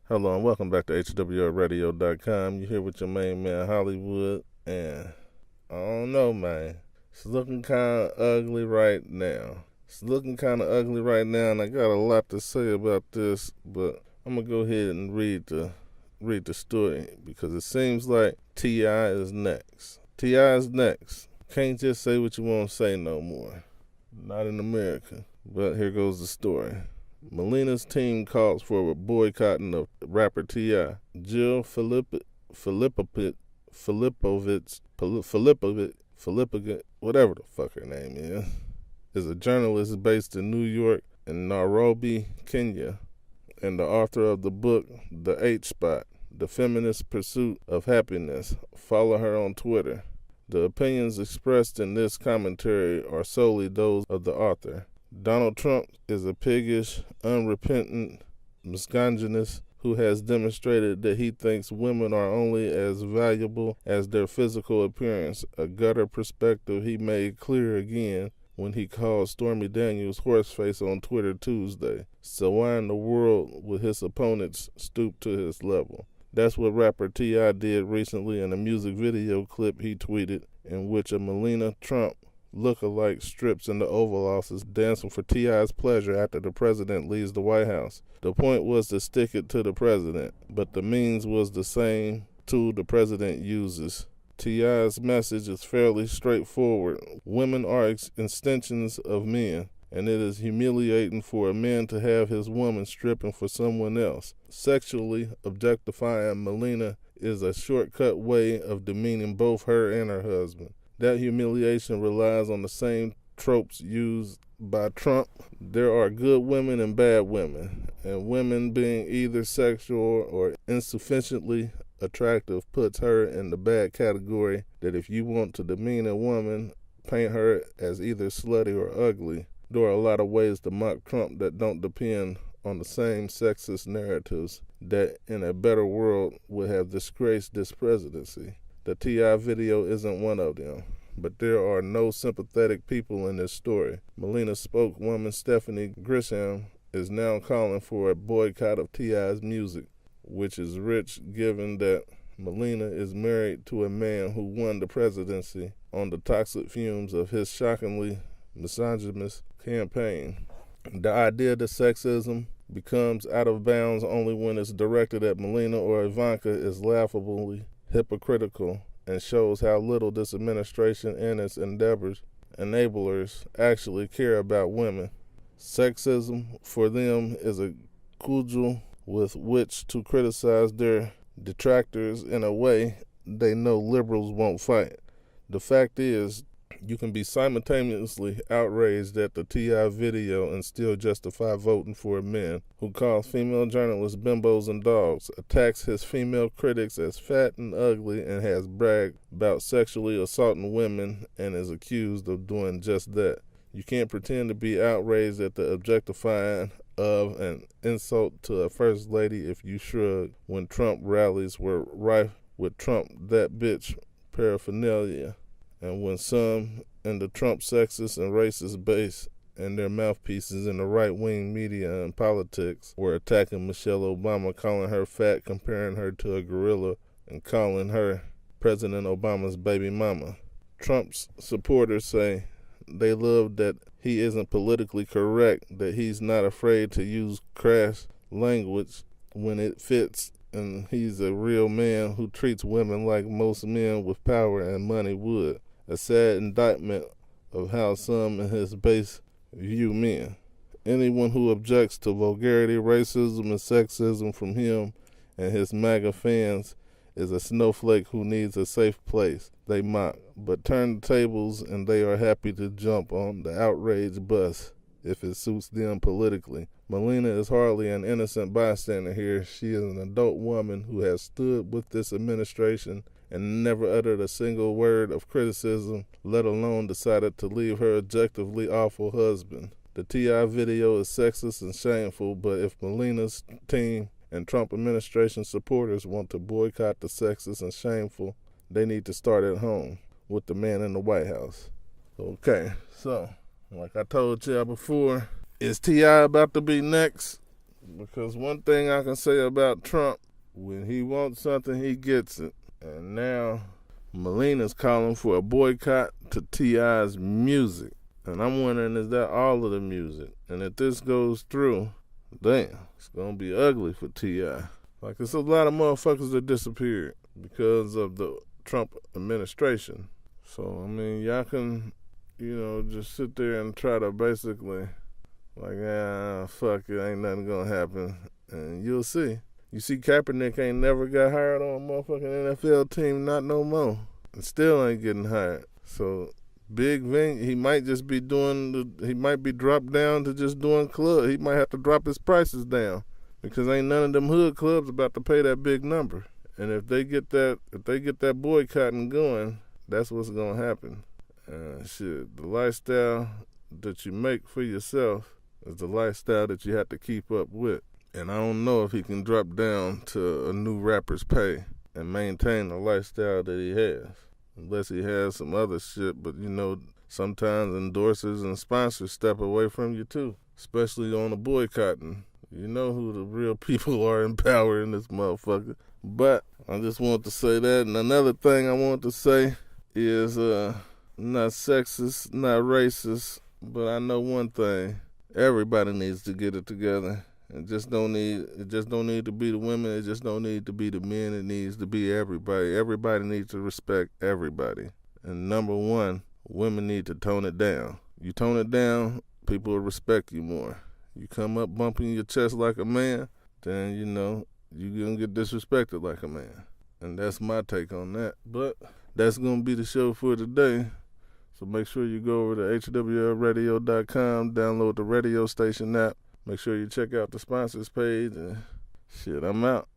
Hello and welcome back to HWLRADIO.COM. You're here with your main man Hollywood, and I don't know, man. It's looking kind of ugly right now. And I got a lot to say about this, but I'm gonna go ahead and read the story because it seems like T.I. is next. Can't just say what you want to say no more. Not in America. But here goes the story. Melania's team calls for a boycotting of rapper T.I. Jill Filipovich, whatever the fuck her name is a journalist based in New York and Nairobi, Kenya, and the author of the book, The H Spot, The Feminist Pursuit of Happiness. Follow her on Twitter. The opinions expressed in this commentary are solely those of the author. Donald Trump is a piggish, unrepentant misogynist who has demonstrated that he thinks women are only as valuable as their physical appearance, a gutter perspective he made clear again when he called Stormy Daniels horseface on Twitter Tuesday. So why in the world would his opponents stoop to his level? That's what rapper T.I. did recently in a music video clip he tweeted in which a Melania Trump look-alike strips in the Oval Office dancing for T.I.'s pleasure after the president leaves the White House. The point was to stick it to the president, but the means was the same tool the president uses. T.I.'s message is fairly straightforward. Women are extensions of men, and it is humiliating for a man to have his woman stripping for someone else. Sexually objectifying Melania is a shortcut way of demeaning both her and her husband. That humiliation relies on the same tropes used by Trump. There are good women and bad women, and women being either sexual or insufficiently attractive puts her in the bad category that if you want to demean a woman, paint her as either slutty or ugly. There are a lot of ways to mock Trump that don't depend on the same sexist narratives that in a better world would have disgraced this presidency. The T.I. video isn't one of them, but there are no sympathetic people in this story. Melania spokeswoman Stephanie Grisham is now calling for a boycott of T.I.'s music, which is rich given that Melania is married to a man who won the presidency on the toxic fumes of his shockingly misogynist campaign. The idea that sexism becomes out of bounds only when it's directed at Melania or Ivanka is laughably hypocritical and shows how little this administration and its enablers actually care about women. Sexism for them is a cudgel with which to criticize their detractors in a way they know liberals won't fight. The fact is, you can be simultaneously outraged at the T.I. video and still justify voting for a man who calls female journalists bimbos and dogs, attacks his female critics as fat and ugly, and has bragged about sexually assaulting women and is accused of doing just that. You can't pretend to be outraged at the objectifying of an insult to a first lady if you shrug when Trump rallies were rife with Trump that bitch paraphernalia. And when some in the Trump sexist and racist base and their mouthpieces in the right-wing media and politics were attacking Michelle Obama, calling her fat, comparing her to a gorilla, and calling her President Obama's baby mama. Trump's supporters say they love that he isn't politically correct, that he's not afraid to use crass language when it fits, and he's a real man who treats women like most men with power and money would. A sad indictment of how some in his base view men. Anyone who objects to vulgarity, racism, and sexism from him and his MAGA fans is a snowflake who needs a safe place, they mock. But turn the tables and they are happy to jump on the outrage bus if it suits them politically. Melania is hardly an innocent bystander here. She is an adult woman who has stood with this administration and never uttered a single word of criticism, let alone decided to leave her objectively awful husband. The T.I. video is sexist and shameful, but if Melania's team and Trump administration supporters want to boycott the sexist and shameful, they need to start at home with the man in the White House. Okay, so Like I told y'all before, is T.I. about to be next? Because one thing I can say about Trump, when he wants something, he gets it. And now Melania's calling for a boycott to T.I.'s music. And I'm wondering, is that all of the music? And if this goes through, damn, it's going to be ugly for T.I. Like, there's a lot of motherfuckers that disappeared because of the Trump administration. So, I mean, y'all can, just sit there and try to basically, like, fuck it, ain't nothing gonna happen. And you'll see. You see, Kaepernick ain't never got hired on a motherfucking NFL team, not no more. And still ain't getting hired. So, big venue, he might just be he might be dropped down to just doing club. He might have to drop his prices down because ain't none of them hood clubs about to pay that big number. And if they get that boycotting going, that's what's gonna happen. Shit, the lifestyle that you make for yourself is the lifestyle that you have to keep up with. And I don't know if he can drop down to a new rapper's pay and maintain the lifestyle that he has. Unless he has some other shit, but sometimes endorsers and sponsors step away from you too, especially on the boycotting. You know who the real people are in power in this motherfucker. But I just want to say that. And another thing I want to say is not sexist, not racist, but I know one thing. Everybody needs to get it together. It just don't need to be the women. It just don't need to be the men. It needs to be everybody. Everybody needs to respect everybody. And number one, women need to tone it down. You tone it down, people will respect you more. You come up bumping your chest like a man, then you're going to get disrespected like a man. And that's my take on that. But that's going to be the show for today. So make sure you go over to HWLRADIO.com, download the radio station app. Make sure you check out the sponsors page. And shit, I'm out.